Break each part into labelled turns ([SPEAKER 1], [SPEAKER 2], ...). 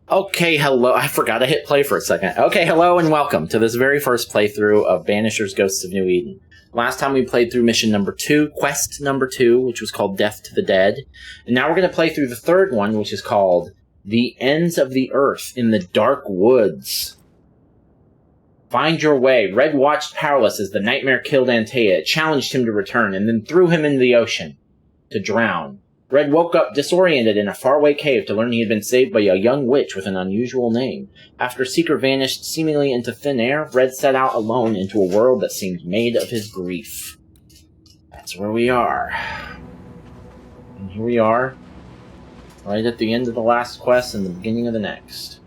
[SPEAKER 1] Okay, hello. I forgot to hit play for a second. Okay, hello and welcome to this very first playthrough of Banishers Ghosts of New Eden. Last time we played through mission number 2, quest number 2, which was called Death to the Dead. And now we're going to play through the third one, which is called The Ends of the Earth in the Dark Woods. Find your way. Red watched powerless as the nightmare killed Antea. It challenged him to return and then threw him into the ocean to drown. Red woke up disoriented in a faraway cave to learn he had been saved by a young witch with an unusual name. After Seeker vanished seemingly into thin air, Red set out alone into a world that seemed made of his grief. That's where we are. And here we are, right at the end of the last quest and the beginning of the next.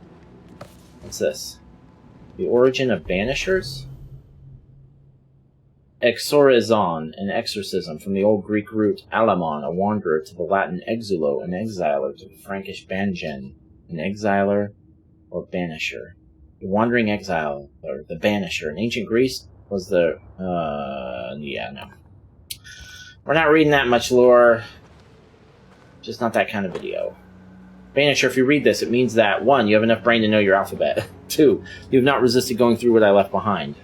[SPEAKER 1] What's this? The origin of Banishers? Exorizon, an exorcism, from the old Greek root alamon, a wanderer, to the Latin exulo, an exiler, to the Frankish bangen, an exiler or banisher. The wandering exile, or the banisher. In ancient Greece was the... no. We're not reading that much lore. Just not that kind of video. Banisher, if you read this, it means that, 1, you have enough brain to know your alphabet. 2, you have not resisted going through what I left behind.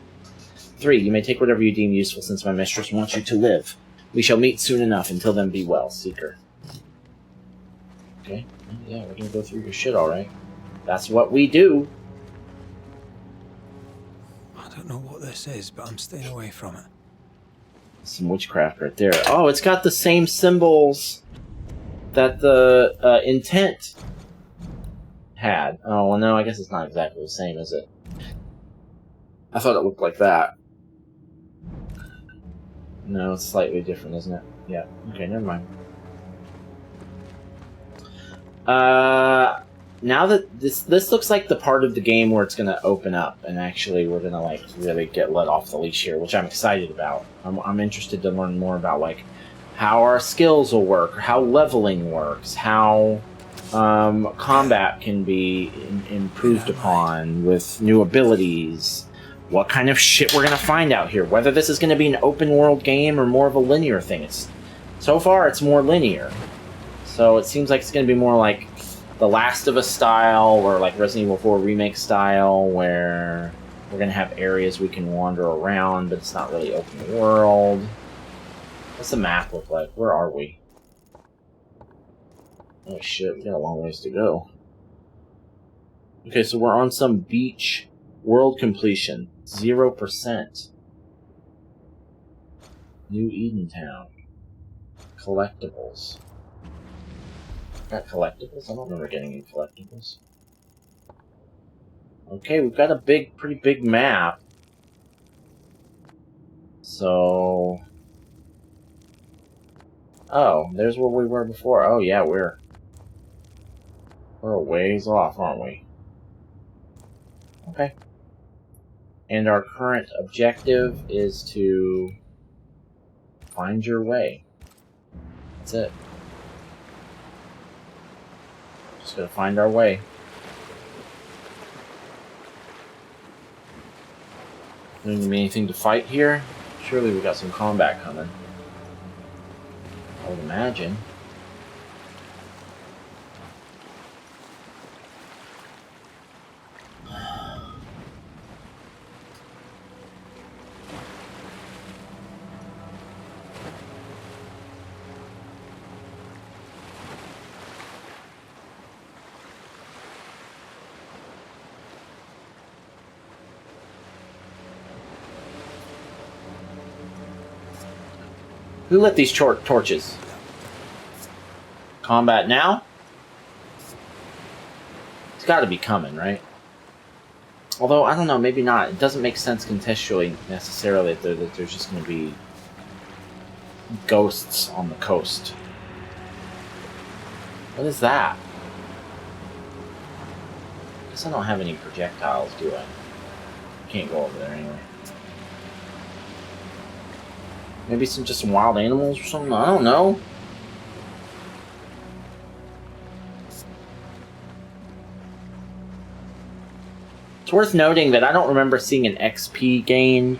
[SPEAKER 1] 3, you may take whatever you deem useful since my mistress wants you to live. We shall meet soon enough. Until then, be well, Seeker. Okay. Yeah, we're gonna go through your shit, alright. That's what we do.
[SPEAKER 2] I don't know what this is, but I'm staying away from it.
[SPEAKER 1] Some witchcraft right there. Oh, it's got the same symbols that the intent had. Oh, well, no, I guess it's not exactly the same, is it? I thought it looked like that. No, it's slightly different, isn't it? Yeah. Okay, never mind. Now that this looks like the part of the game where it's going to open up, and actually we're going to, like, really get let off the leash here, which I'm excited about. I'm interested to learn more about, like, how our skills will work, or how leveling works, how combat can be improved upon with new abilities. What kind of shit we're going to find out here. Whether this is going to be an open world game or more of a linear thing. So far, it's more linear. So it seems like it's going to be more like The Last of Us style, or like Resident Evil 4 Remake style, where we're going to have areas we can wander around, but it's not really open world. What's the map look like? Where are we? Oh shit, we got a long ways to go. Okay, so we're on some beach. World completion, 0%. New Eden Town. Collectibles. Got collectibles? I don't remember getting any collectibles. Okay, we've got a pretty big map. So... Oh, there's where we were before. Oh yeah, we're a ways off, aren't we? Okay. And our current objective is to find your way. That's it. Just gotta find our way. There gonna be anything to fight here? Surely we got some combat coming. I would imagine. Who lit these torches? Combat now? It's got to be coming, right? Although, I don't know, maybe not. It doesn't make sense contextually, necessarily, that there's just going to be ghosts on the coast. What is that? I guess I don't have any projectiles, do I? I can't go over there anyway. Maybe just some wild animals or something? I don't know. It's worth noting that I don't remember seeing an XP gain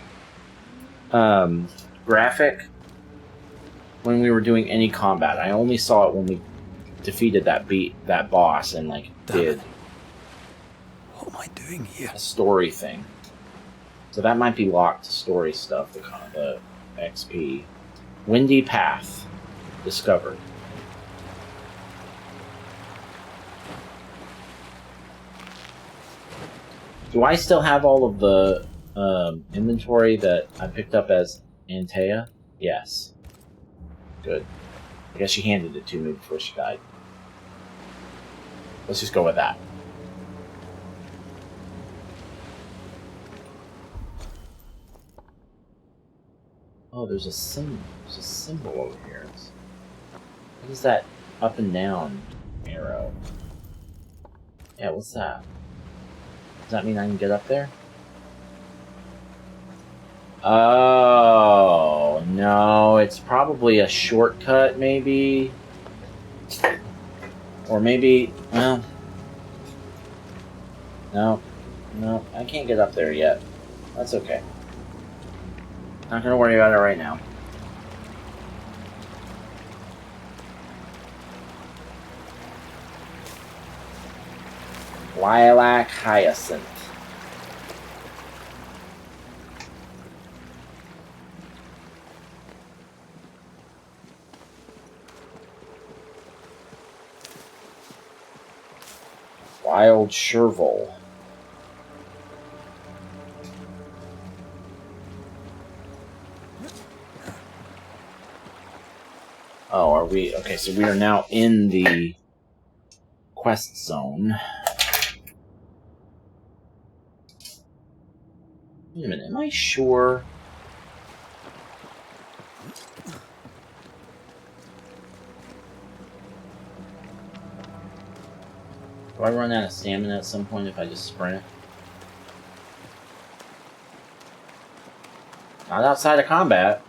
[SPEAKER 1] graphic when we were doing any combat. I only saw it when we defeated that boss and like did
[SPEAKER 2] What am I doing here?
[SPEAKER 1] A story thing. So that might be locked to story stuff, the XP. Windy Path. Discovered. Do I still have all of the inventory that I picked up as Antea? Yes. Good. I guess she handed it to me before she died. Let's just go with that. Oh, there's a symbol. There's a symbol over here. What is that up and down arrow? Yeah, what's that? Does that mean I can get up there? Oh, no. It's probably a shortcut, maybe. Or maybe... Well... No. No, I can't get up there yet. That's okay. Not gonna worry about it right now. Lilac Hyacinth. Wild Chervil. Oh, are we... Okay, so we are now in the quest zone. Wait a minute, am I sure? Do I run out of stamina at some point if I just sprint? Not outside of combat.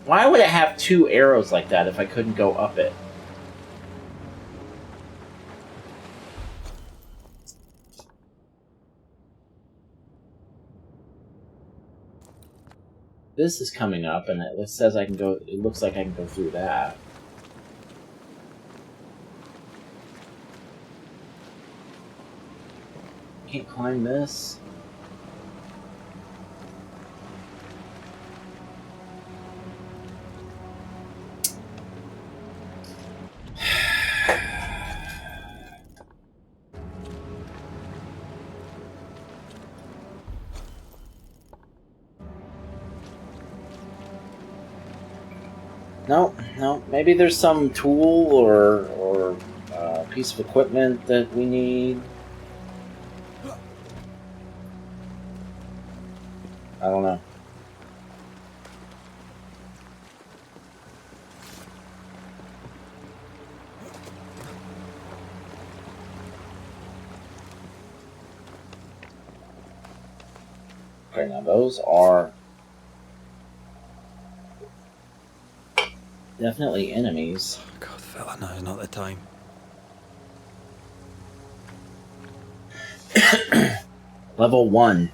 [SPEAKER 1] Why would it have two arrows like that if I couldn't go up it? This is coming up, and it says I can go. It looks like I can go through that. Can't climb this. No, no. Maybe there's some tool or piece of equipment that we need. I don't know. Okay, now those are definitely enemies.
[SPEAKER 2] God, fella, now's not the time.
[SPEAKER 1] Level 1.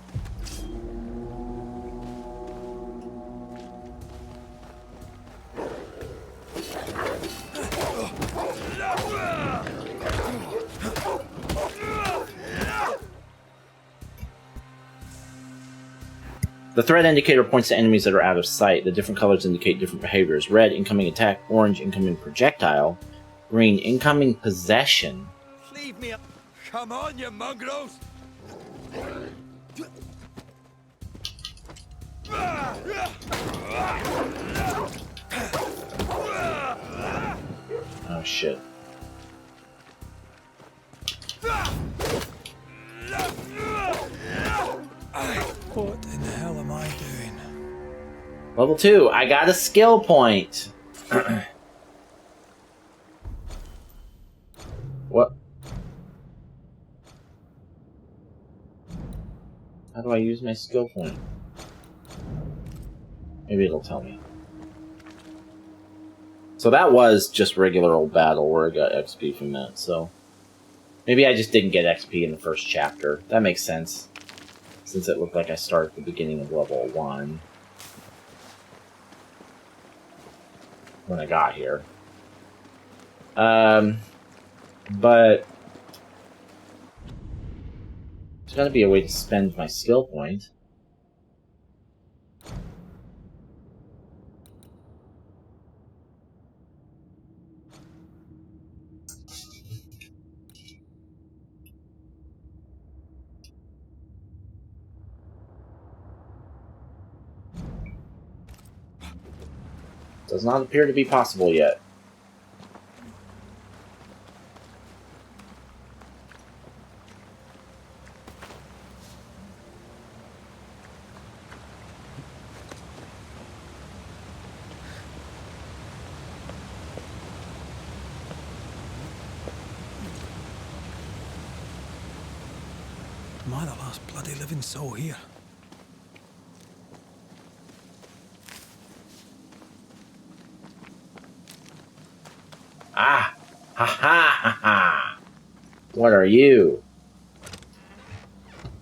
[SPEAKER 1] The threat indicator points to enemies that are out of sight. The different colors indicate different behaviors. Red, incoming attack. Orange, incoming projectile. Green, incoming possession.
[SPEAKER 2] Leave me up. Come on, you mongrels!
[SPEAKER 1] Oh, shit.
[SPEAKER 2] What in the hell am I doing?
[SPEAKER 1] Level 2. I got a skill point. What? How do I use my skill point? Maybe it'll tell me. So that was just regular old battle where I got XP from that, so... Maybe I just didn't get XP in the first chapter. That makes sense. Since it looked like I started at the beginning of level 1. When I got here. But... There's gotta be a way to spend my skill point. Does not appear to be possible yet.
[SPEAKER 2] Am I the last bloody living soul here?
[SPEAKER 1] Ah! Ha ha ha ha! What are you?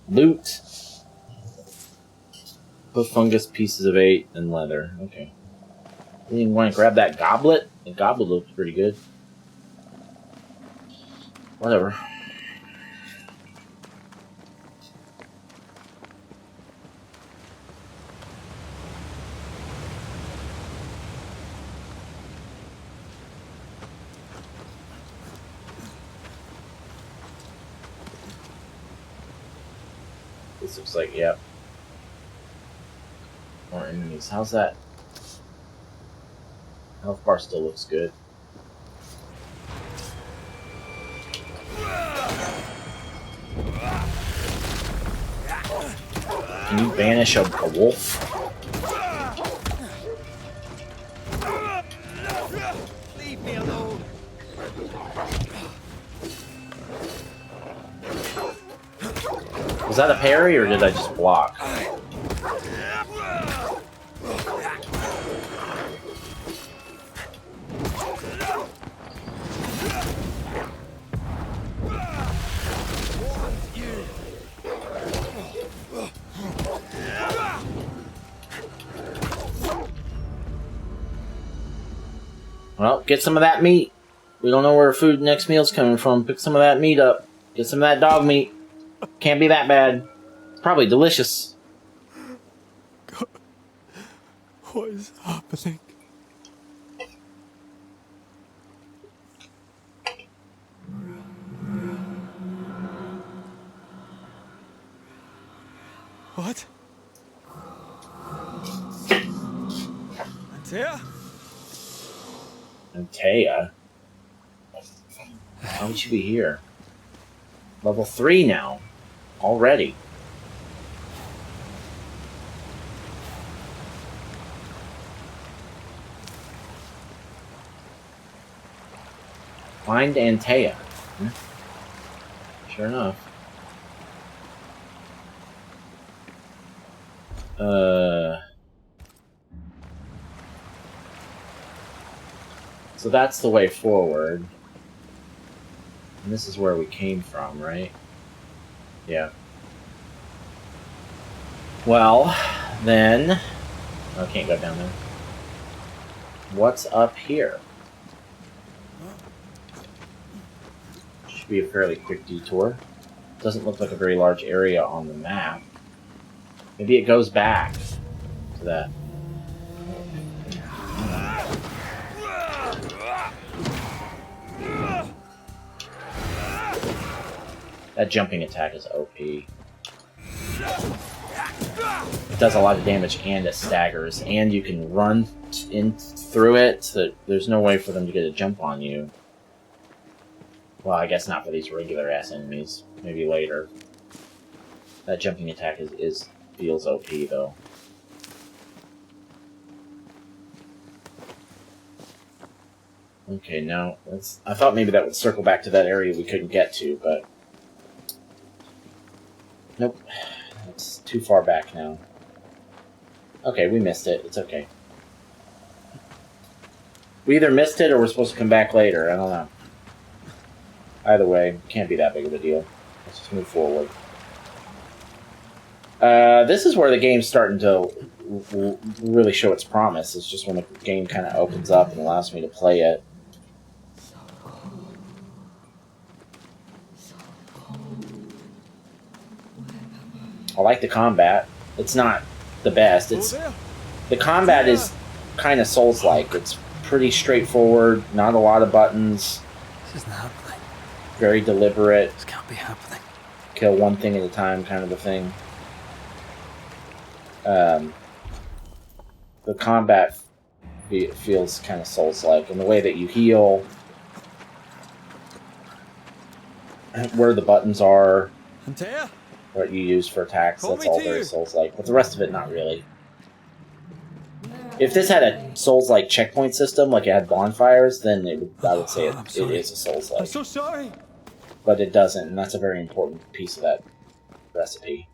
[SPEAKER 1] Loot. Put fungus, pieces of 8, and leather. Okay. You want to grab that goblet? The goblet looks pretty good. Whatever. This looks like, yep. More enemies. How's that? Health bar still looks good. Can you banish a wolf?
[SPEAKER 2] Leave me alone.
[SPEAKER 1] Was that a parry or did I just block? Well, get some of that meat. We don't know where food next meal's coming from. Pick some of that meat up. Get some of that dog meat. Can't be that bad. It's probably delicious.
[SPEAKER 2] God, what is happening? What? Antea?
[SPEAKER 1] Antea? How would you be here? Level 3 now. Already. Find Antea. Sure enough. So that's the way forward. And this is where we came from, right? Yeah. Well, then... Oh, I can't go down there. What's up here? Should be a fairly quick detour. Doesn't look like a very large area on the map. Maybe it goes back to that. That jumping attack is OP. It does a lot of damage and it staggers, and you can run in through it, so there's no way for them to get a jump on you. Well, I guess not for these regular ass enemies. Maybe later. That jumping attack feels OP though. Okay, no. I thought maybe that would circle back to that area we couldn't get to, but... Nope. It's too far back now. Okay, we missed it. It's okay. We either missed it or we're supposed to come back later. I don't know. Either way, can't be that big of a deal. Let's just move forward. This is where the game's starting to really show its promise. It's just when the game kind of opens up and allows me to play it. I like the combat. It's not the best. The combat is kind of Souls-like. It's pretty straightforward, not a lot of buttons.
[SPEAKER 2] This isn't happening.
[SPEAKER 1] Very deliberate.
[SPEAKER 2] This can't be happening.
[SPEAKER 1] Kill one thing at a time kind of a thing. The combat feels kind of Souls-like, and the way that you heal, where the buttons are,
[SPEAKER 2] Antea?
[SPEAKER 1] what you use for attacks, that's all very Souls-like. But the rest of it, not really. If this had a Souls-like checkpoint system, like it had bonfires, then I would say it is a Souls-like.
[SPEAKER 2] I'm so sorry.
[SPEAKER 1] But it doesn't, and that's a very important piece of that recipe.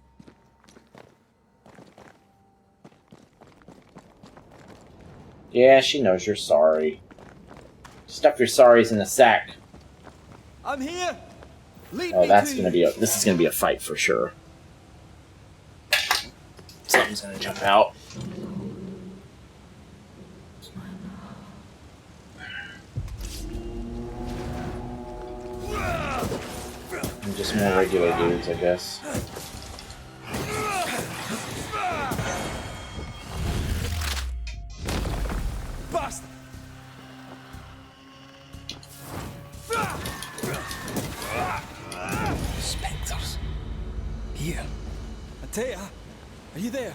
[SPEAKER 1] Yeah, she knows you're sorry. Stuff your sorries in a sack.
[SPEAKER 2] I'm here.
[SPEAKER 1] Oh, that's gonna be this is gonna be a fight for sure. Something's gonna jump out. And just more regular dudes, I guess.
[SPEAKER 2] Bastard. Spectres. Here. Antea, are you there?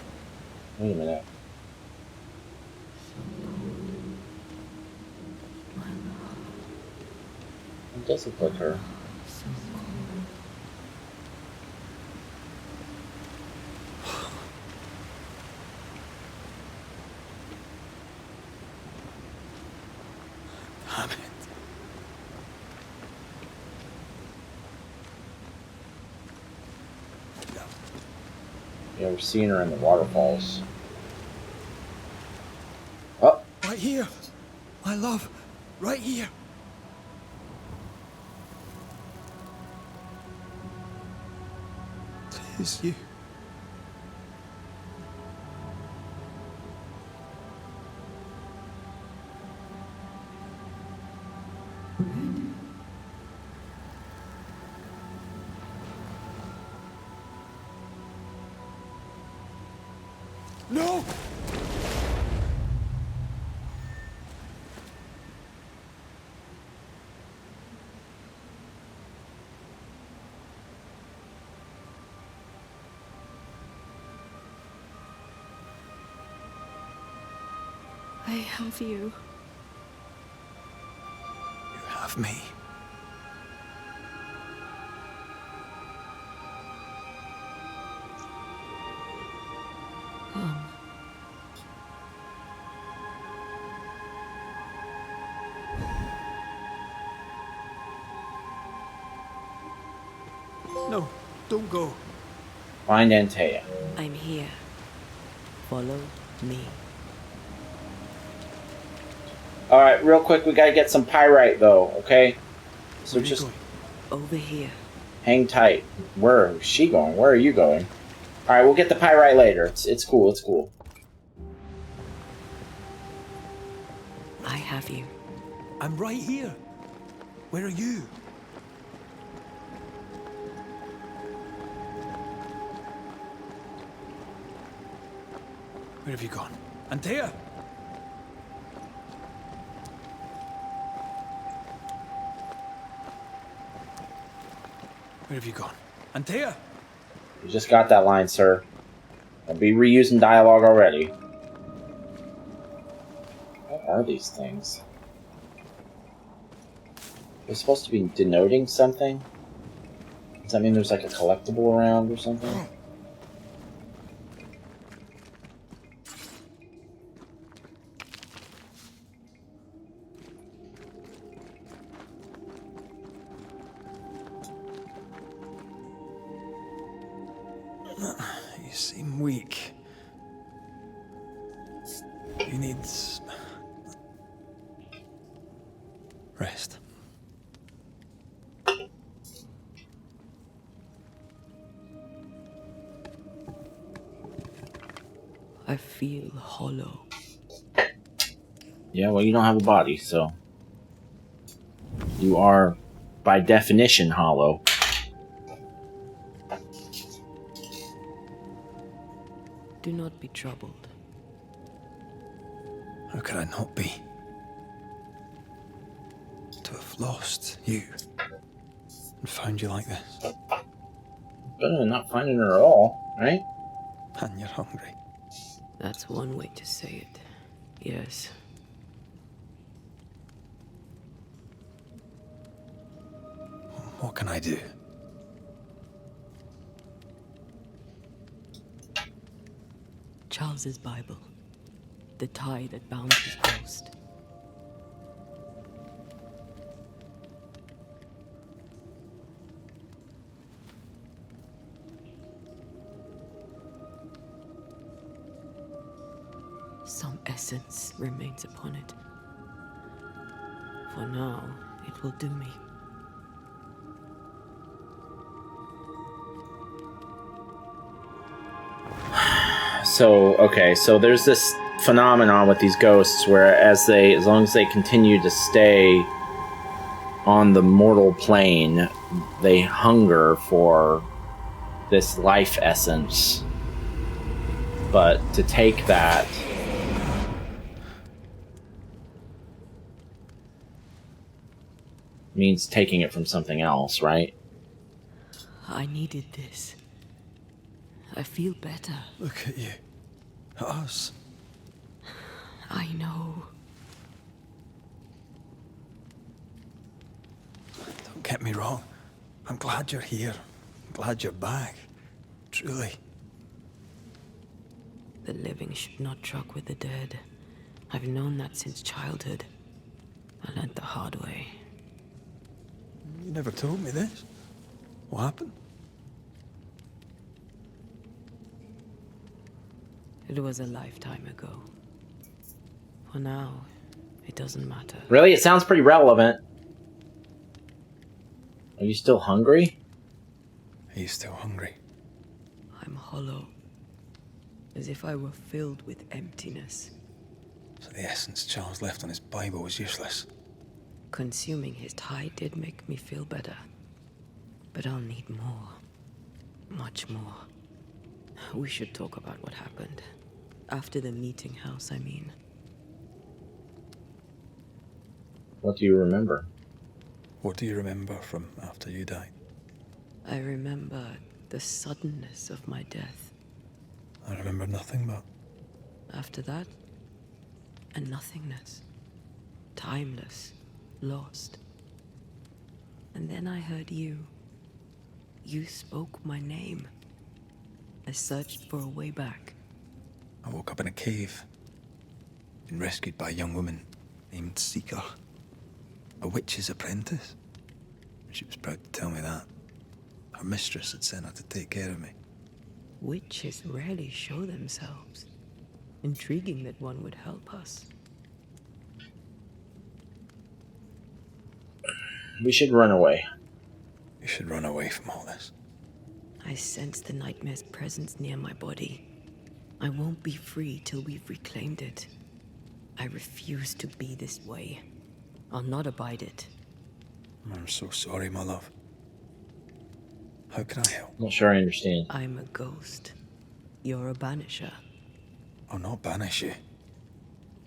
[SPEAKER 1] Wait a minute. It does look like her.
[SPEAKER 2] Damn it.
[SPEAKER 1] Yeah, we're seeing her in the waterfalls. Oh!
[SPEAKER 2] Right here. My love. Right here. It's you. No!
[SPEAKER 3] I have you.
[SPEAKER 2] You have me. No, don't go.
[SPEAKER 1] Find Antea.
[SPEAKER 4] I'm here. Follow me.
[SPEAKER 1] Alright, real quick, we gotta get some pyrite though, okay? So
[SPEAKER 2] Where are you
[SPEAKER 1] just
[SPEAKER 2] going?
[SPEAKER 4] Over here.
[SPEAKER 1] hang tight. Where is she going? Where are you going? Alright, we'll get the pyrite later. It's cool, it's cool.
[SPEAKER 4] I have you.
[SPEAKER 2] I'm right here. Where are you? Where have you gone? Antea! Where have you gone? Antea!
[SPEAKER 1] You just got that line, sir. Don't be reusing dialogue already. What are these things? They're supposed to be denoting something? Does that mean there's like a collectible around or something?
[SPEAKER 2] You seem weak. You need rest.
[SPEAKER 4] I feel hollow.
[SPEAKER 1] Yeah, well, you don't have a body, so... You are, by definition, hollow.
[SPEAKER 4] Do not be troubled.
[SPEAKER 2] How could I not be? To have lost you and found you like this.
[SPEAKER 1] Better than not finding her at all, right?
[SPEAKER 2] And you're hungry.
[SPEAKER 4] That's one way to say it. Yes.
[SPEAKER 2] What can I do?
[SPEAKER 4] Charles's Bible. The tie that bound his ghost. Some essence remains upon it. For now, it will do me.
[SPEAKER 1] So, okay, so there's this phenomenon with these ghosts where as long as they continue to stay on the mortal plane, they hunger for this life essence. But to take that means taking it from something else, right?
[SPEAKER 4] I needed this. I feel better.
[SPEAKER 2] Look at you. At us.
[SPEAKER 4] I know.
[SPEAKER 2] Don't get me wrong. I'm glad you're here. I'm glad you're back. Truly.
[SPEAKER 4] The living should not truck with the dead. I've known that since childhood. I learned the hard way.
[SPEAKER 2] You never told me this. What happened?
[SPEAKER 4] It was a lifetime ago. For now, it doesn't matter.
[SPEAKER 1] Really? It sounds pretty relevant. Are you still hungry?
[SPEAKER 2] Are you still hungry?
[SPEAKER 4] I'm hollow. As if I were filled with emptiness.
[SPEAKER 2] So the essence Charles left on his Bible was useless.
[SPEAKER 4] Consuming his tie did make me feel better. But I'll need more. Much more. We should talk about what happened. After the meeting house, I mean.
[SPEAKER 1] What do you remember?
[SPEAKER 2] What do you remember from after you died?
[SPEAKER 4] I remember the suddenness of my death.
[SPEAKER 2] I remember nothing but...
[SPEAKER 4] After that, a nothingness. Timeless. Lost. And then I heard you. You spoke my name. I searched for a way back.
[SPEAKER 2] I woke up in a cave. Been rescued by a young woman named Seeker. A witch's apprentice. She was proud to tell me that. Her mistress had sent her to take care of me.
[SPEAKER 4] Witches rarely show themselves. Intriguing that one would help us.
[SPEAKER 1] We should run away.
[SPEAKER 2] You should run away from all this.
[SPEAKER 4] I sense the nightmare's presence near my body. I won't be free till we've reclaimed it. I refuse to be this way. I'll not abide it.
[SPEAKER 2] I'm so sorry, my love. How can I help?
[SPEAKER 1] I'm not sure I understand.
[SPEAKER 4] I'm a ghost. You're a banisher.
[SPEAKER 2] I'll not banish you.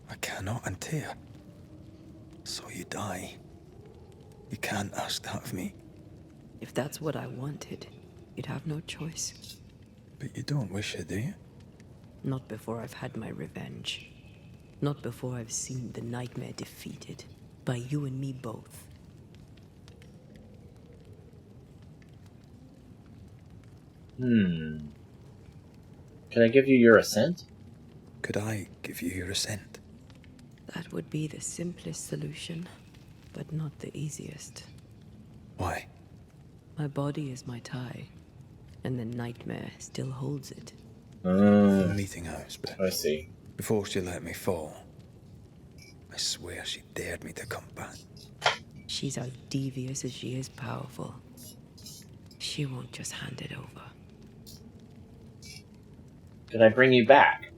[SPEAKER 2] I cannot, Antea. So you die. You can't ask that of me.
[SPEAKER 4] If that's what I wanted, you'd have no choice.
[SPEAKER 2] But you don't wish it, do you?
[SPEAKER 4] Not before I've had my revenge. Not before I've seen the nightmare defeated. By you and me both.
[SPEAKER 1] Can I give you your assent?
[SPEAKER 2] Could I give you your assent?
[SPEAKER 4] That would be the simplest solution, but not the easiest.
[SPEAKER 2] Why?
[SPEAKER 4] My body is my tie, and the nightmare still holds it.
[SPEAKER 2] The meeting house, but
[SPEAKER 1] I see.
[SPEAKER 2] before she let me fall, I swear she dared me to come back.
[SPEAKER 4] She's as devious as she is powerful. She won't just hand it over.
[SPEAKER 1] Did I bring you back?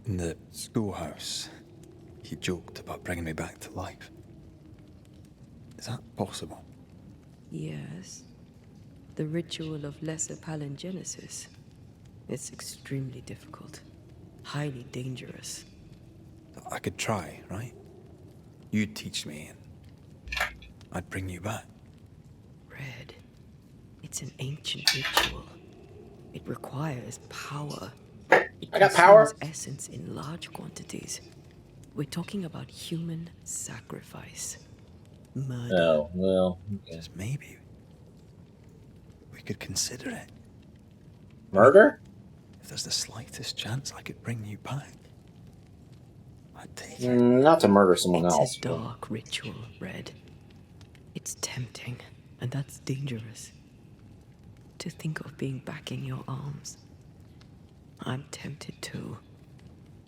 [SPEAKER 2] In the schoolhouse, he joked about bringing me back to life. Is that possible?
[SPEAKER 4] Yes. The ritual of lesser palingenesis. It's extremely difficult. Highly dangerous.
[SPEAKER 2] I could try, right? You'd teach me, and I'd bring you back.
[SPEAKER 4] Red. It's an ancient ritual. It requires power. It
[SPEAKER 1] I got power.
[SPEAKER 4] consumes essence in large quantities. We're talking about human sacrifice. Murder.
[SPEAKER 1] Oh, well. Okay.
[SPEAKER 2] Just maybe we could consider it.
[SPEAKER 1] Murder?
[SPEAKER 2] If there's the slightest chance I could bring you back, I'd take it.
[SPEAKER 1] Not to murder someone else.
[SPEAKER 4] It's a dark ritual, Red. It's tempting, and that's dangerous. To think of being back in your arms. I'm tempted too.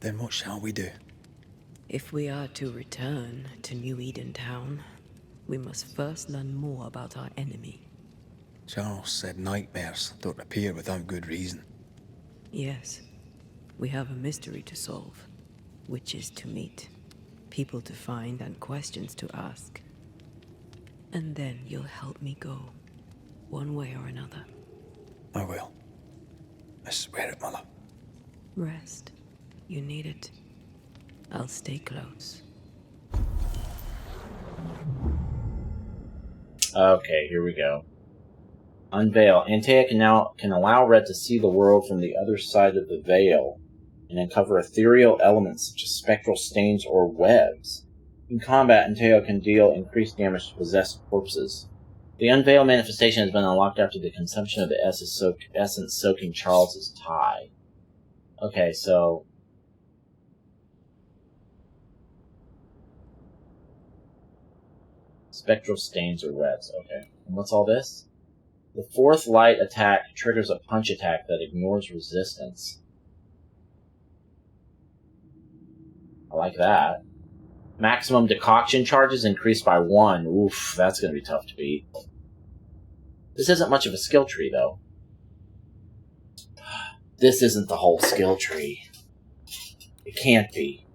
[SPEAKER 2] Then what shall we do?
[SPEAKER 4] If we are to return to New Eden Town, we must first learn more about our enemy.
[SPEAKER 2] Charles said nightmares don't appear without good reason.
[SPEAKER 4] Yes, we have a mystery to solve. Witches to meet, people to find, and questions to ask. And then you'll help me go, one way or another.
[SPEAKER 2] I will. I swear it, Mother.
[SPEAKER 4] Rest. You need it. I'll stay close.
[SPEAKER 1] Okay, here we go. Unveil. Antea can allow Red to see the world from the other side of the veil and uncover ethereal elements such as spectral stains or webs. In combat, Antea can deal increased damage to possessed corpses. The Unveil manifestation has been unlocked after the consumption of the essence soaking Charles's tie. Okay, so... Spectral stains or webs. Okay. And what's all this? The fourth light attack triggers a punch attack that ignores resistance. I like that. Maximum decoction charges increased by 1. Oof, that's going to be tough to beat. This isn't much of a skill tree, though. This isn't the whole skill tree. It can't be.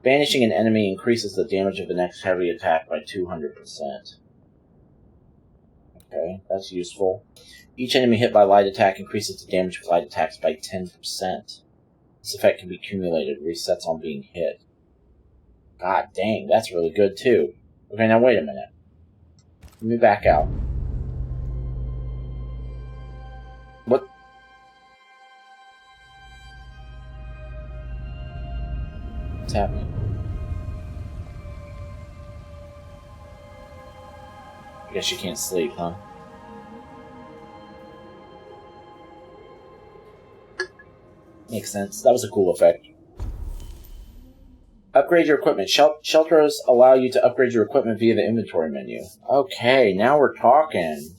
[SPEAKER 1] Banishing an enemy increases the damage of the next heavy attack by 200%. Okay, that's useful. Each enemy hit by light attack increases the damage of light attacks by 10%. This effect can be accumulated, resets on being hit. God dang, that's really good too. Okay, now wait a minute. Let me back out. What? What's happening? I guess you can't sleep, huh? Makes sense. That was a cool effect. Upgrade your equipment. Shelters allow you to upgrade your equipment via the inventory menu. Okay, now we're talking.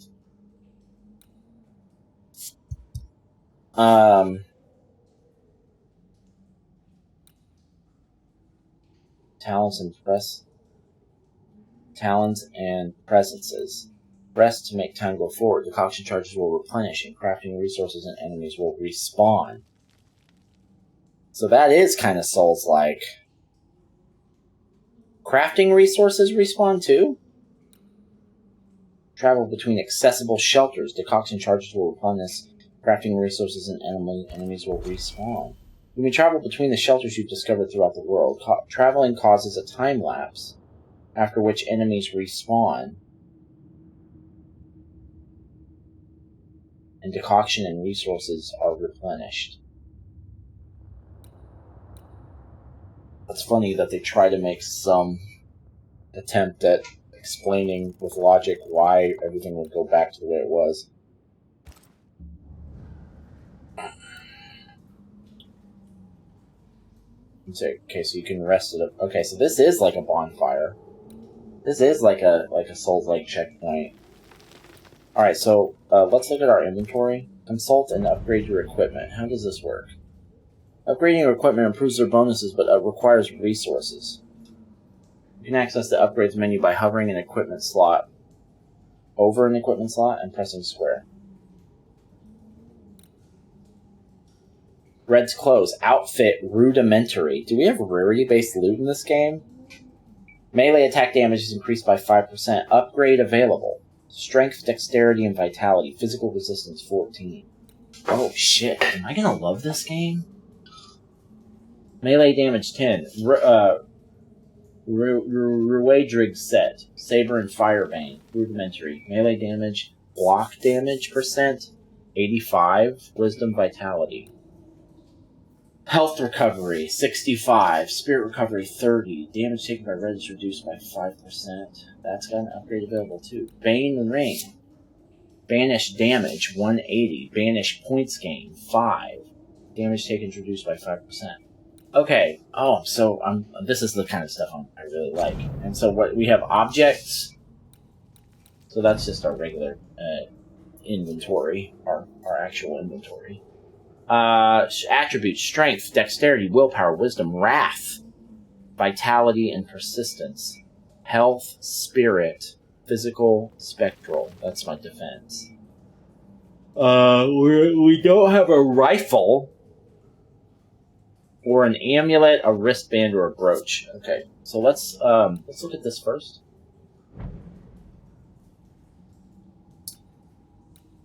[SPEAKER 1] Talents and presences. Rest to make time go forward. Decoction charges will replenish, and crafting resources and enemies will respawn. So that is kind of Souls-like. Crafting resources respawn too? Travel between accessible shelters. Decoction charges will replenish. Crafting resources and enemies will respawn. You may travel between the shelters you've discovered throughout the world. Traveling causes a time lapse, after which enemies respawn. And decoction and resources are replenished. It's funny that they try to make some attempt at explaining with logic why everything would go back to the way it was. Okay, so you can rest it up. Okay, so this is like a bonfire. This is like a Souls-like checkpoint. Alright, so let's look at our inventory. Consult and upgrade your equipment. How does this work? Upgrading your equipment improves their bonuses, but requires resources. You can access the upgrades menu by hovering an equipment slot over an equipment slot and pressing square. Red's clothes. Outfit rudimentary. Do we have rarity-based loot in this game? Melee attack damage is increased by 5%. Upgrade available. Strength, dexterity, and vitality. Physical resistance 14. Oh shit! Am I gonna love this game? Melee damage 10. Ruedrig set. Saber and Firebane. Rudimentary. Melee damage. Block damage percent. 85. Wisdom Vitality. Health recovery. 65. Spirit recovery 30. Damage taken by red is reduced by 5%. That's got an upgrade available too. Bane Ring. Banish damage 180. Banish points gain 5. Damage taken is reduced by 5%. Okay. Oh, so this is the kind of stuff I really like. And so what we have objects. So that's just our regular inventory, our actual inventory. Attributes: strength, dexterity, willpower, wisdom, wrath, vitality, and persistence. Health, spirit, physical, spectral. That's my defense. We don't have a rifle. Or an amulet, a wristband, or a brooch. Okay, so let's look at this first.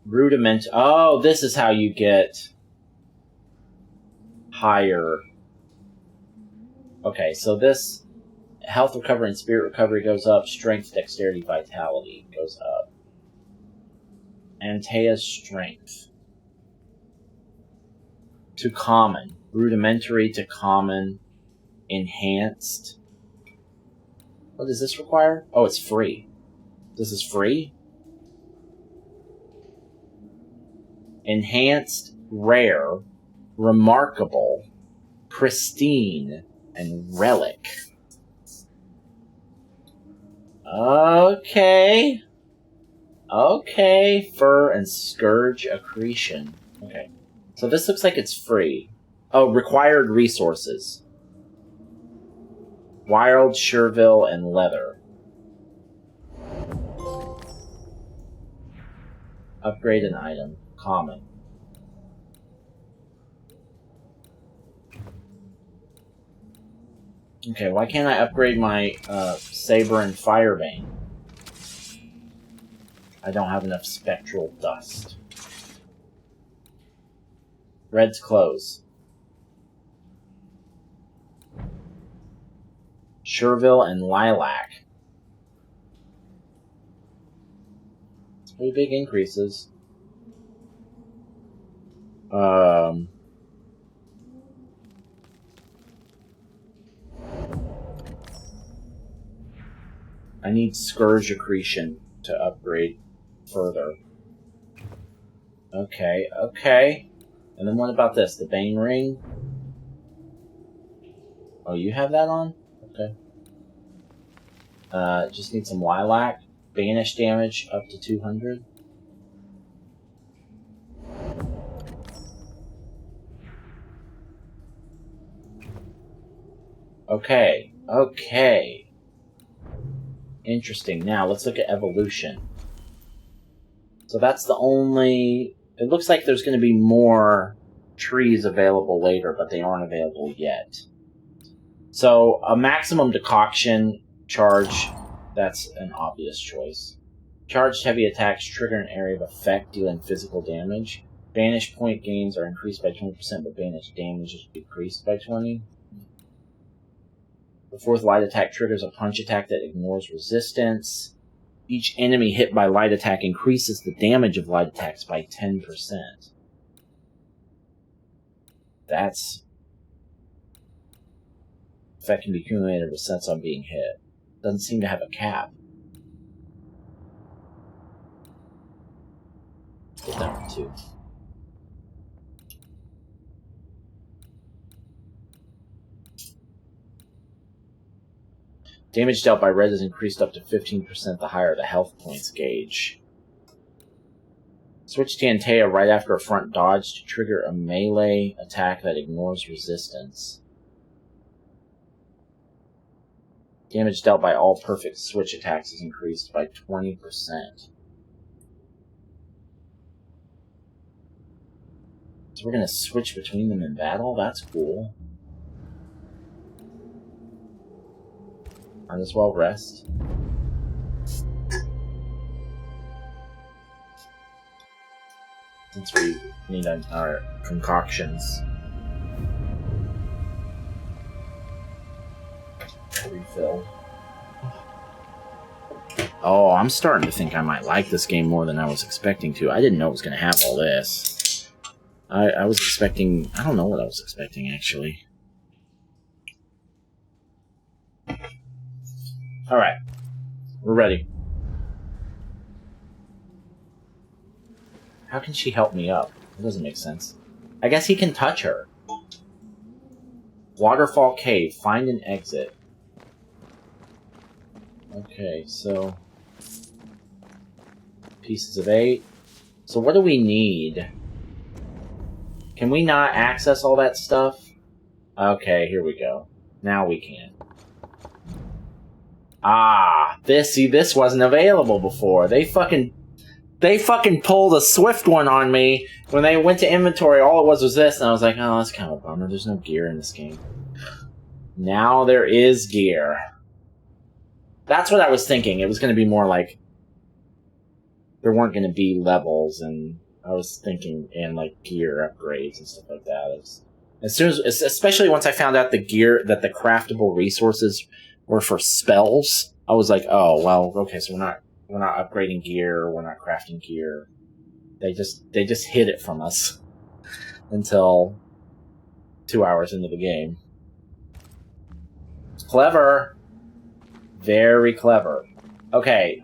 [SPEAKER 1] Rudiment. Oh, this is how you get higher. Okay, so this health recovery and spirit recovery goes up. Strength, dexterity, vitality goes up. Antea's strength. To common. Rudimentary to common. Enhanced. What does this require? Oh, it's free. This is free? Enhanced, rare, remarkable, pristine, and relic. Okay. Okay. Fur and scourge accretion. Okay. So this looks like it's free. Oh, required resources. Wild, Sherville, and leather. Upgrade an item. Common. Okay, why can't I upgrade my Saber and Firebane? I don't have enough spectral dust. Red's clothes. Sherville and lilac. Pretty big increases. I need Scourge Accretion to upgrade further. Okay, okay. And then what about this? The Bane Ring? Oh, you have that on? Okay. Just need some lilac. Banish damage up to 200. Okay, okay. Interesting. Now, let's look at evolution. So that's the only... It looks like there's going to be more trees available later, but they aren't available yet. So, a maximum decoction charge, that's an obvious choice. Charged heavy attacks trigger an area of effect, dealing physical damage. Banish point gains are increased by 20%, but banish damage is decreased by 20%. The fourth light attack triggers a punch attack that ignores resistance. Each enemy hit by light attack increases the damage of light attacks by 10%. That's... Effect can be accumulated with sense on being hit. Doesn't seem to have a cap. Put that one too. Damage dealt by red is increased up to 15% the higher the health points gauge. Switch to Antea right after a front dodge to trigger a melee attack that ignores resistance. Damage dealt by all perfect switch attacks is increased by 20%. So we're going to switch between them in battle? That's cool. Might as well rest. since we need our concoctions. Refill. Oh, I'm starting to think I might like this game more than I was expecting to. I didn't know it was going to have all this. I was expecting... I don't know what I was expecting, actually. Alright. We're ready. How can she help me up? It doesn't make sense. I guess he can touch her. Waterfall Cave. Find an exit. Okay, so... Pieces of 8. So what do we need? Can we not access all that stuff? Okay, here we go. Now we can. Ah! This wasn't available before. They fucking pulled a swift one on me. When they went to inventory, all it was this, and I was like, oh, that's kind of a bummer. There's no gear in this game. Now there is gear. That's what I was thinking. It was going to be more like there weren't going to be levels, and I was thinking, and like gear upgrades and stuff like that. Especially once I found out the gear, that the craftable resources were for spells, I was like, oh, well, okay, so we're not upgrading gear, we're not crafting gear. They just hid it from us until 2 hours into the game. Clever. Very clever. Okay,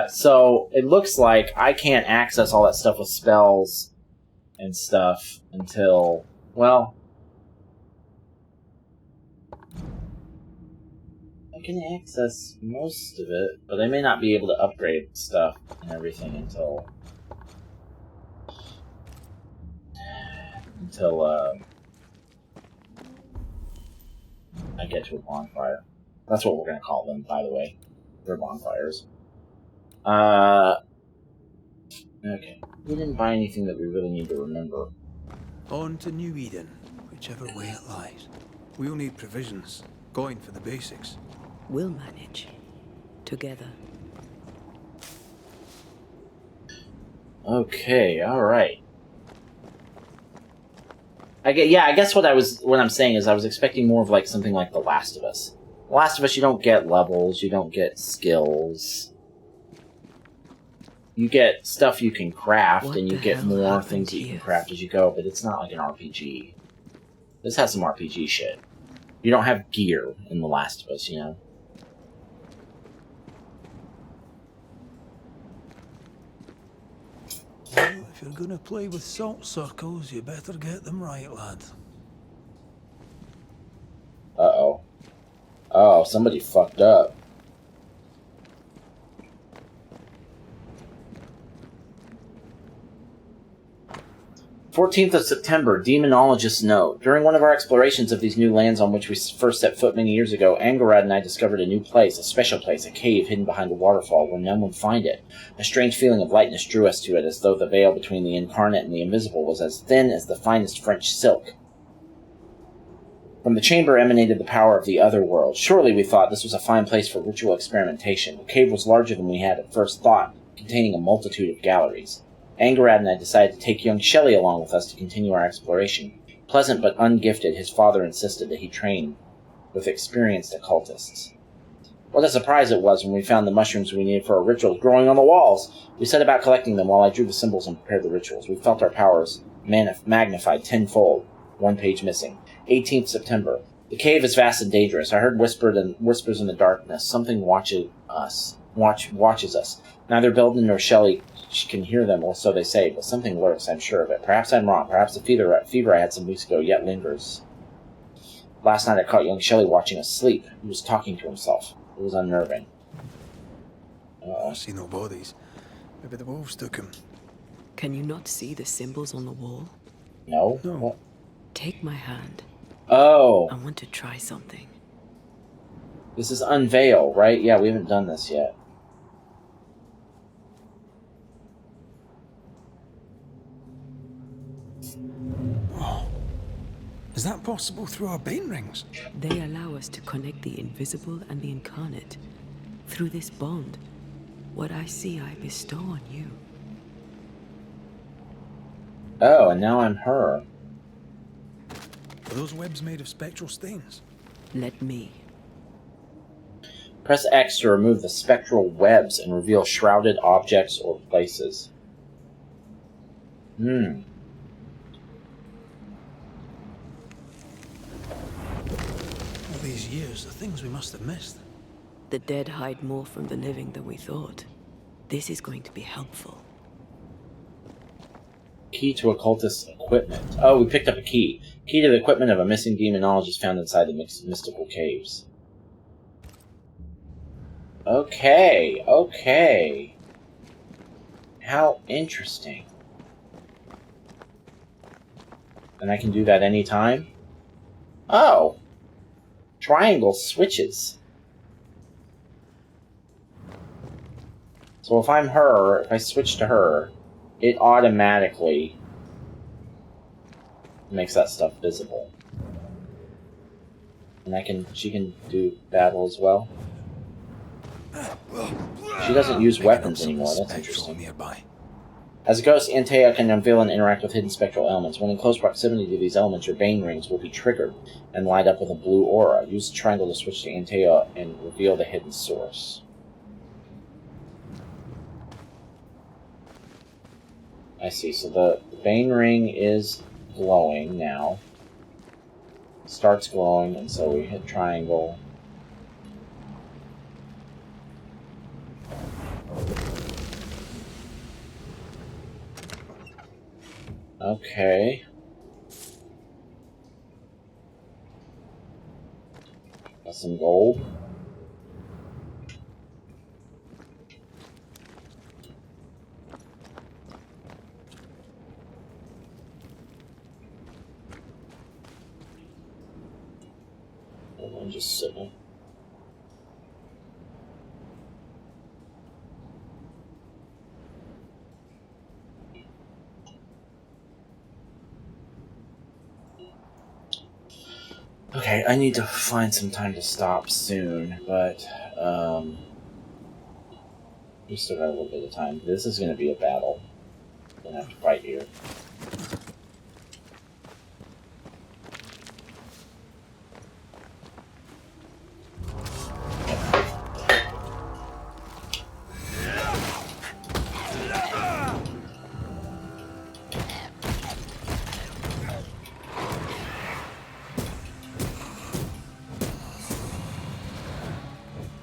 [SPEAKER 1] so it looks like I can't access all that stuff with spells and stuff until, well, I can access most of it, but I may not be able to upgrade stuff and everything until I get to a bonfire. That's what we're going to call them, by the way. They're bonfires. Okay. We didn't buy anything that we really need to remember.
[SPEAKER 2] On to New Eden, whichever way it lies. We'll need provisions. Going for the basics.
[SPEAKER 4] We'll manage. Together.
[SPEAKER 1] Okay, alright. I guess what I'm saying is I was expecting more of like something like The Last of Us. The Last of Us, you don't get levels, you don't get skills. You get stuff you can craft, and you get more things that you can craft as you go, but it's not like an RPG. This has some RPG shit. You don't have gear in The Last of Us, you know?
[SPEAKER 2] Well, if you're gonna play with salt circles, you better get them right, lad.
[SPEAKER 1] Uh-oh. Oh, somebody fucked up. of September, Demonologist's Note. During one of our explorations of these new lands on which we first set foot many years ago, Angarad and I discovered a new place, a special place, a cave hidden behind a waterfall where none would find it. A strange feeling of lightness drew us to it, as though the veil between the incarnate and the invisible was as thin as the finest French silk. From the chamber emanated the power of the other world. Surely, we thought, this was a fine place for ritual experimentation. The cave was larger than we had at first thought, containing a multitude of galleries. Angarad and I decided to take young Shelley along with us to continue our exploration. Pleasant but ungifted, his father insisted that he train with experienced occultists. What a surprise it was when we found the mushrooms we needed for our rituals growing on the walls. We set about collecting them while I drew the symbols and prepared the rituals. We felt our powers magnified tenfold. 1 page missing. 18th September. The cave is vast and dangerous. I heard whispers in the darkness. Something watches us. Neither Belden nor Shelley can hear them, or so they say, but something lurks, I'm sure of it. Perhaps I'm wrong. Perhaps the fever I had some weeks ago yet lingers. Last night I caught young Shelley watching us sleep. He was talking to himself. It was unnerving.
[SPEAKER 2] I see no bodies. Maybe the wolves took him.
[SPEAKER 4] Can you not see the symbols on the wall?
[SPEAKER 1] No?
[SPEAKER 2] No.
[SPEAKER 1] What?
[SPEAKER 4] Take my hand.
[SPEAKER 1] Oh.
[SPEAKER 4] I want to try something.
[SPEAKER 1] This is Unveil, right? Yeah, we haven't done this yet.
[SPEAKER 2] Is that possible through our bane rings?
[SPEAKER 4] They allow us to connect the invisible and the incarnate. Through this bond, what I see I bestow on you.
[SPEAKER 1] Oh, and now I'm her.
[SPEAKER 2] Are those webs made of spectral stains?
[SPEAKER 4] Let me.
[SPEAKER 1] Press X to remove the spectral webs and reveal shrouded objects or places. Hmm.
[SPEAKER 2] All these years, the things we must have missed.
[SPEAKER 4] The dead hide more from the living than we thought. This is going to be helpful.
[SPEAKER 1] Key to occultist equipment. Oh, we picked up a key. Key to the equipment of a missing demonologist found inside the mystical caves. Okay, okay. How interesting. And I can do that anytime? Oh. Triangle switches. So if I'm her, if I switch to her, it automatically makes that stuff visible. And she can do battle as well. She doesn't use weapons anymore, that's interesting.
[SPEAKER 2] Nearby.
[SPEAKER 1] As a ghost, Antea can unveil and interact with hidden spectral elements. When in close proximity to these elements, your bane rings will be triggered and light up with a blue aura. Use the triangle to switch to Antea and reveal the hidden source. I see, so the bane ring is glowing now. Starts glowing, and so we hit triangle. Okay. Got some gold. I'm just sitting. Okay, I need to find some time to stop soon, but we still got a little bit of time. This is going to be a battle. We're going to have to fight here.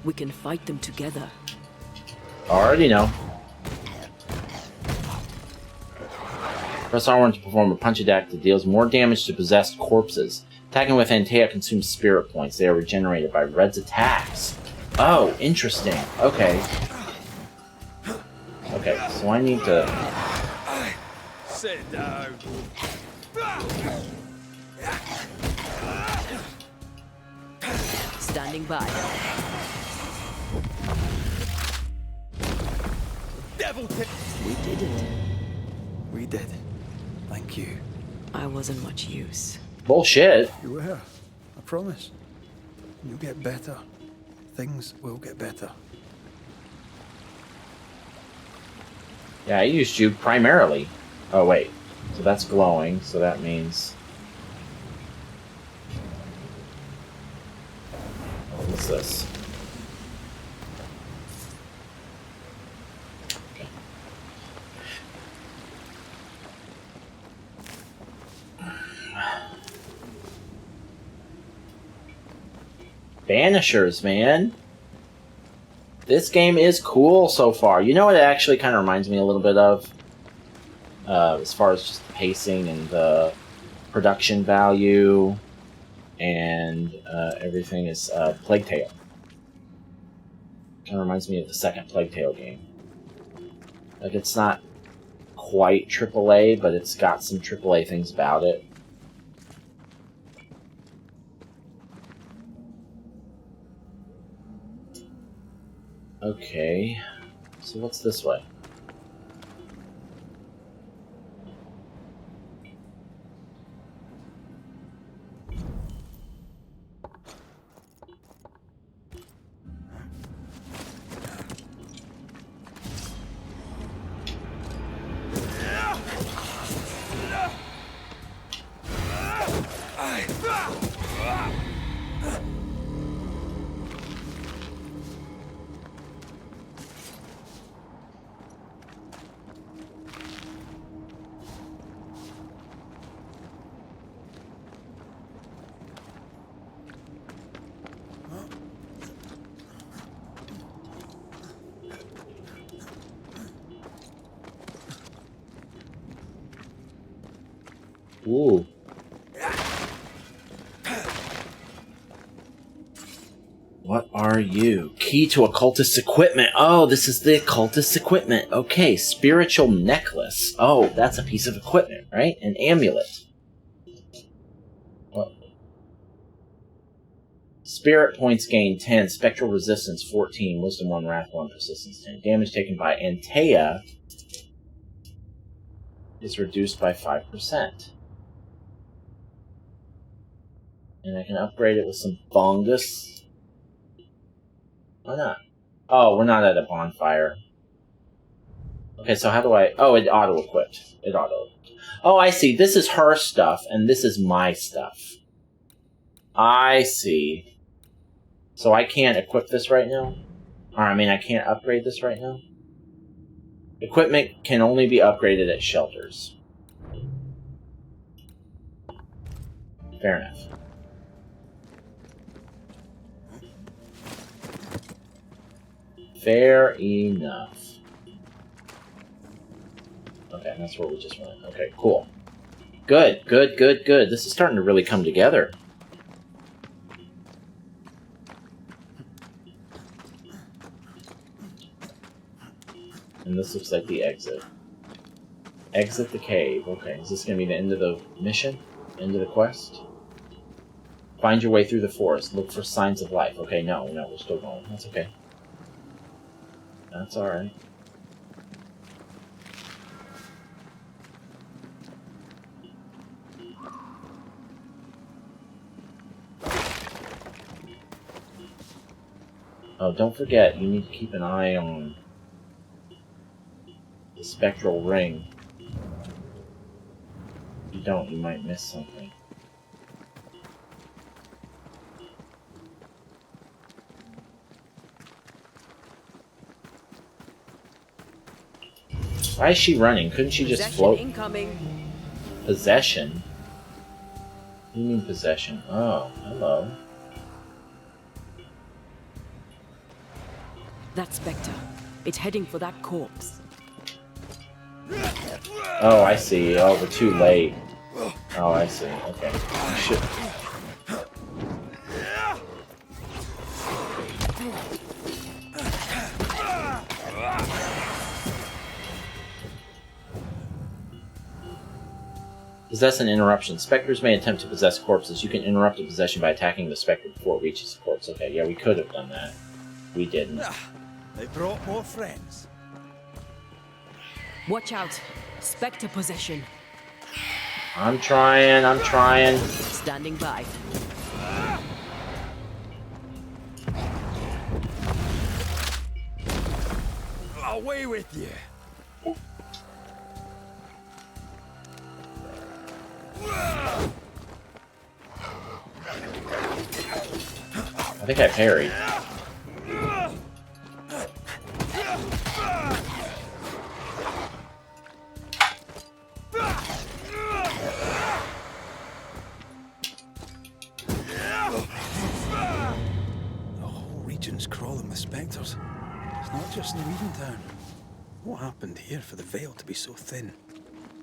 [SPEAKER 4] We can fight them together.
[SPEAKER 1] Already know. Press R1 to perform a punch attack that deals more damage to possessed corpses. Attacking with Antea consumes spirit points. They are regenerated by Red's attacks. Oh, interesting. Okay. Okay, so I need to...
[SPEAKER 2] Sit down.
[SPEAKER 4] Standing by.
[SPEAKER 2] Devil tip.
[SPEAKER 4] We did it.
[SPEAKER 2] We did. Thank you.
[SPEAKER 4] I wasn't much use.
[SPEAKER 1] Bullshit.
[SPEAKER 2] You were. I promise. You'll get better. Things will get better.
[SPEAKER 1] Yeah, I used you primarily. Oh, wait. So that's glowing, so that means... What's this? Okay. Banishers, man. This game is cool so far. You know what it actually kind of reminds me a little bit of? As far as just the pacing and the production value and everything is Plague Tale. Kind of reminds me of the second Plague Tale game. Like, it's not quite AAA, but it's got some AAA things about it. Okay, so what's this way? Ooh. What are you? Key to occultist equipment. Oh, this is the occultist equipment. Okay, spiritual necklace. Oh, that's a piece of equipment, right? An amulet. What? Spirit points gained 10, spectral resistance 14, wisdom 1, wrath 1, persistence 10. Damage taken by Antea is reduced by 5%. And I can upgrade it with some fungus. Why not? Oh, we're not at a bonfire. Okay, so how do I... Oh, it auto-equipped. It auto-equipped. Oh, I see. This is her stuff, and this is my stuff. I see. So I can't equip this right now? Or, I mean, I can't upgrade this right now? Equipment can only be upgraded at shelters. Fair enough. Fair enough. Okay, that's where we just went. Okay, cool. Good, good, good, good. This is starting to really come together. And this looks like the exit. Exit the cave. Okay, is this going to be the end of the mission? End of the quest? Find your way through the forest. Look for signs of life. Okay, no, we're still going. That's okay. That's alright. Oh, don't forget, you need to keep an eye on the spectral ring. If you don't, you might miss something. Why is she running? Couldn't she just float?
[SPEAKER 4] Incoming.
[SPEAKER 1] Possession? What do you mean possession? Oh, hello.
[SPEAKER 4] That spectre. It's heading for that corpse.
[SPEAKER 1] Oh, I see. Oh, we're too late. Oh, I see. Okay. Shit. Possess an interruption. Spectres may attempt to possess corpses. You can interrupt a possession by attacking the spectre before it reaches the corpse. Okay, yeah, we could have done that. We didn't.
[SPEAKER 2] They brought more friends.
[SPEAKER 4] Watch out. Spectre possession.
[SPEAKER 1] I'm trying.
[SPEAKER 4] Standing by.
[SPEAKER 2] Away with you.
[SPEAKER 1] I think I parried.
[SPEAKER 2] The whole region's crawling with spectres. It's not just in Edentown. What happened here for the veil to be so thin?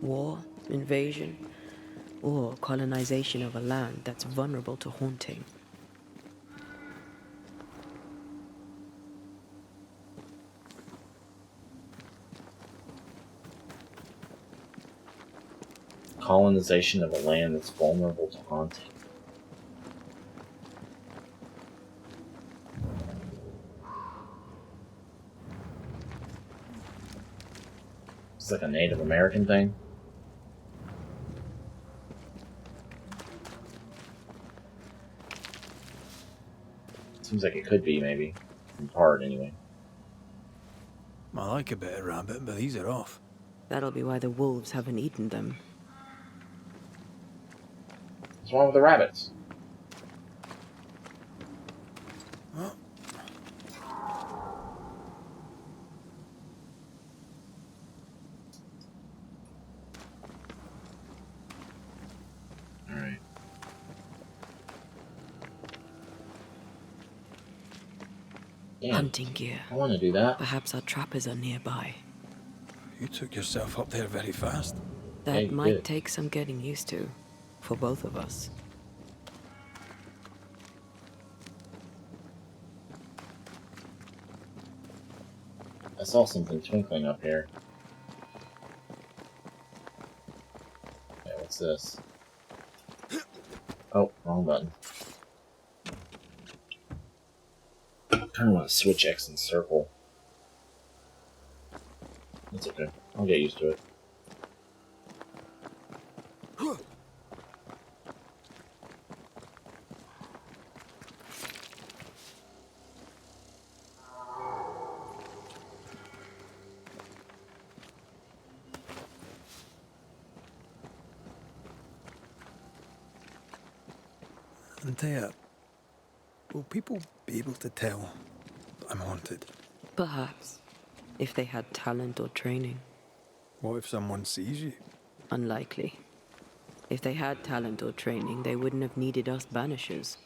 [SPEAKER 4] War, invasion, or colonization of a land that's vulnerable to haunting.
[SPEAKER 1] Colonization of a land that's vulnerable to haunting. It's like a Native American thing. Seems like it could be, maybe. In part, anyway.
[SPEAKER 2] I like a bit of rabbit, but these are off.
[SPEAKER 4] That'll be why the wolves haven't eaten them.
[SPEAKER 1] What's wrong with the rabbits?
[SPEAKER 2] Huh?
[SPEAKER 1] Alright.
[SPEAKER 4] Hunting gear.
[SPEAKER 1] I want to do that.
[SPEAKER 4] Perhaps our trappers are nearby.
[SPEAKER 2] You took yourself up there very fast.
[SPEAKER 4] That
[SPEAKER 1] you
[SPEAKER 4] might
[SPEAKER 1] did.
[SPEAKER 4] take some getting used to, for both of us.
[SPEAKER 1] I saw something twinkling up here. Okay, what's this? Oh, wrong button. I kind of want to switch X and circle. That's okay. I'll get used to it.
[SPEAKER 2] Antea, will people be able to tell that I'm haunted?
[SPEAKER 4] Perhaps, if they had talent or training.
[SPEAKER 2] What if someone sees you?
[SPEAKER 4] Unlikely. If they had talent or training, they wouldn't have needed us Banishers.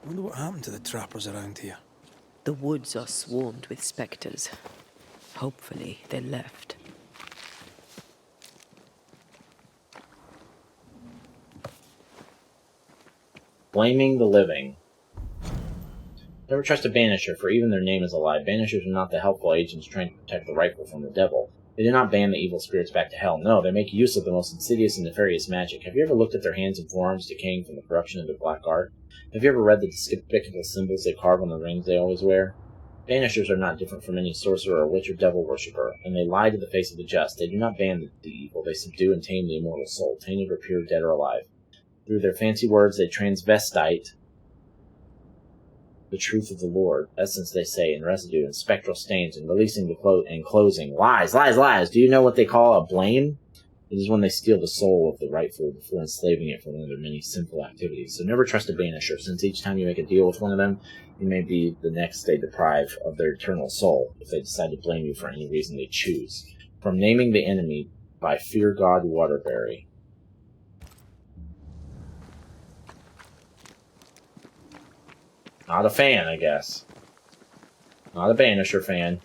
[SPEAKER 2] I wonder what happened to the trappers around here.
[SPEAKER 4] The woods are swarmed with specters. Hopefully, they left.
[SPEAKER 1] Blaming the living. Never trust a Banisher, for even their name is a lie. Banishers are not the helpful agents trying to protect the rightful from the devil. They do not ban the evil spirits back to hell. No, they make use of the most insidious and nefarious magic. Have you ever looked at their hands and forearms decaying from the corruption of their black art? Have you ever read the despicable symbols they carve on the rings they always wear? Banishers are not different from any sorcerer or witch or devil worshipper, and they lie to the face of the just. They do not ban the evil, they subdue and tame the immortal soul, tainted or pure, dead or alive. Through their fancy words, they transvestite the truth of the Lord, essence they say, and residue, and spectral stains, and releasing and closing. Lies, lies, lies! Do you know what they call a blame? It is when they steal the soul of the rightful before enslaving it for one of their many sinful activities. So never trust a Banisher, since each time you make a deal with one of them, you may be the next day deprived of their eternal soul, if they decide to blame you for any reason they choose. From naming the enemy by Fear God Waterbury. Not a fan, I guess. Not a Banisher fan.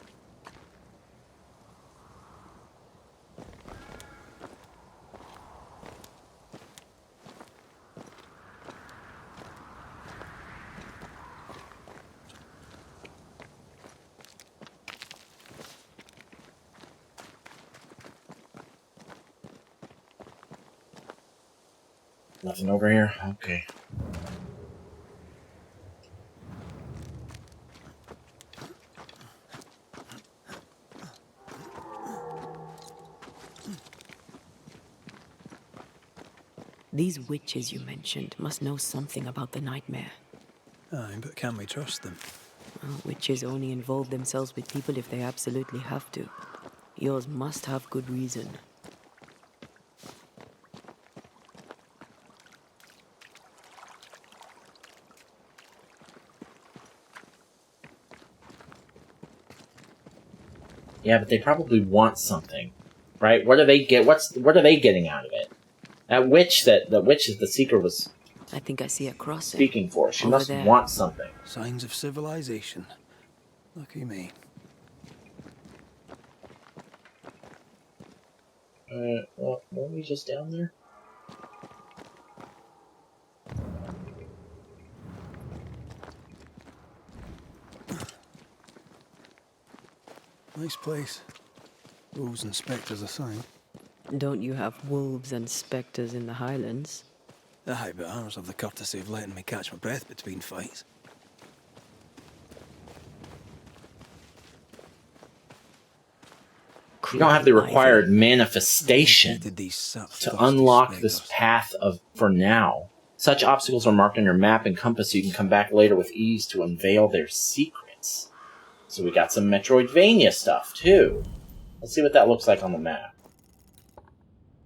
[SPEAKER 1] Nothing over here? Okay.
[SPEAKER 4] These witches you mentioned must know something about the nightmare.
[SPEAKER 2] Aye, but can we trust them?
[SPEAKER 4] Well, witches only involve themselves with people if they absolutely have to. Yours must have good reason.
[SPEAKER 1] Yeah, but they probably want something, right? What do they get? What are they getting out of it? That witch that the seeker was
[SPEAKER 4] I think I see a crossing.
[SPEAKER 1] speaking for. She
[SPEAKER 4] Over
[SPEAKER 1] must
[SPEAKER 4] there.
[SPEAKER 1] want something.
[SPEAKER 2] Signs of civilization. Lucky me.
[SPEAKER 1] Well, weren't we just down there?
[SPEAKER 2] Nice place. Wolves and spectres aside.
[SPEAKER 4] Don't you have wolves and specters in the Highlands?
[SPEAKER 2] Aye, but ours have the courtesy of letting me catch my breath between fights.
[SPEAKER 1] You don't have the required manifestation
[SPEAKER 2] Defeated these sap-thirsty
[SPEAKER 1] to unlock
[SPEAKER 2] spectres.
[SPEAKER 1] this path for now. Such obstacles are marked on your map and compass so you can come back later with ease to unveil their secrets. So we got some Metroidvania stuff, too. Let's see what that looks like on the map.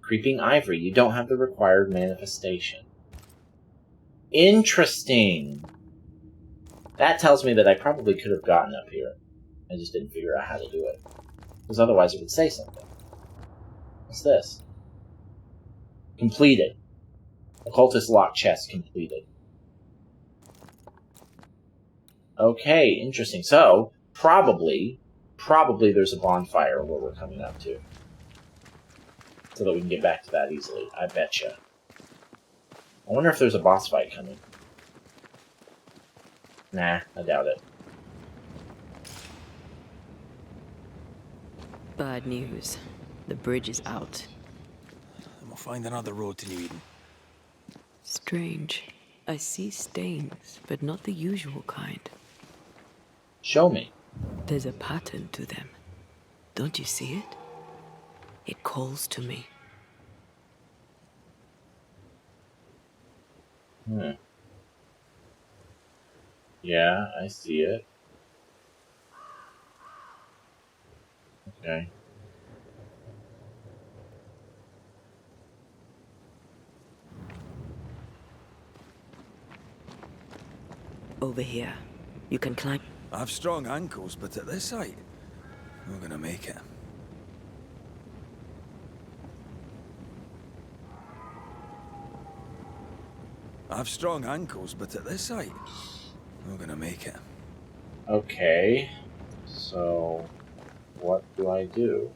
[SPEAKER 1] Creeping Ivory. You don't have the required manifestation. Interesting. That tells me that I probably could have gotten up here. I just didn't figure out how to do it. Because otherwise it would say something. What's this? Completed. Occultist lock chest completed. Okay, interesting. So, probably there's a bonfire where we're coming up to. So that we can get back to that easily. I betcha. I wonder if there's a boss fight coming. Nah, I doubt it.
[SPEAKER 4] Bad news. The bridge is out.
[SPEAKER 2] And we'll find another road to New Eden.
[SPEAKER 4] Strange. I see stains, but not the usual kind.
[SPEAKER 1] Show me.
[SPEAKER 4] There's a pattern to them. Don't you see it? It calls to me.
[SPEAKER 1] Yeah, I see it. Okay.
[SPEAKER 4] Over here. You can climb.
[SPEAKER 2] I've strong ankles, but at this height, we're gonna make it. I've strong ankles, but at this height, we're gonna make it.
[SPEAKER 1] Okay. So, what do I do?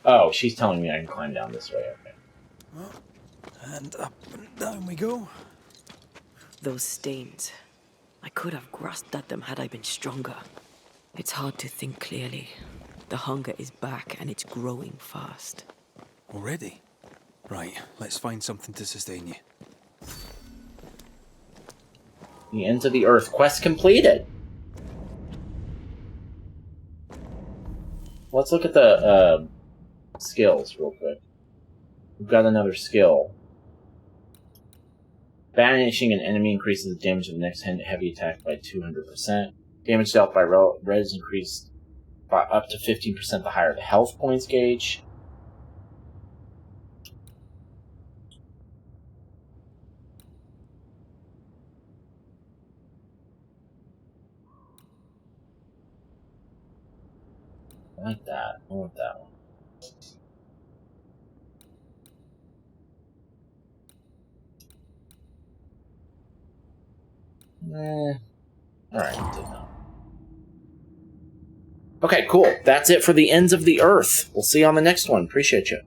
[SPEAKER 1] Oh, she's telling me I can climb down this way. Okay.
[SPEAKER 2] And up and down we go.
[SPEAKER 4] Those stains. I could have grasped at them had I been stronger. It's hard to think clearly. The hunger is back and it's growing fast.
[SPEAKER 2] Already? Right, let's find something to sustain you.
[SPEAKER 1] The ends of the earth. Quest completed. Let's look at the skills real quick. We've got another skill. Banishing an enemy increases the damage of the next heavy attack by 200%. Damage dealt by red is increased by up to 15% the higher the health points gauge. I like that. I want that one. Alright, I'll take that. Okay, cool. That's it for the ends of the earth. We'll see you on the next one. Appreciate you.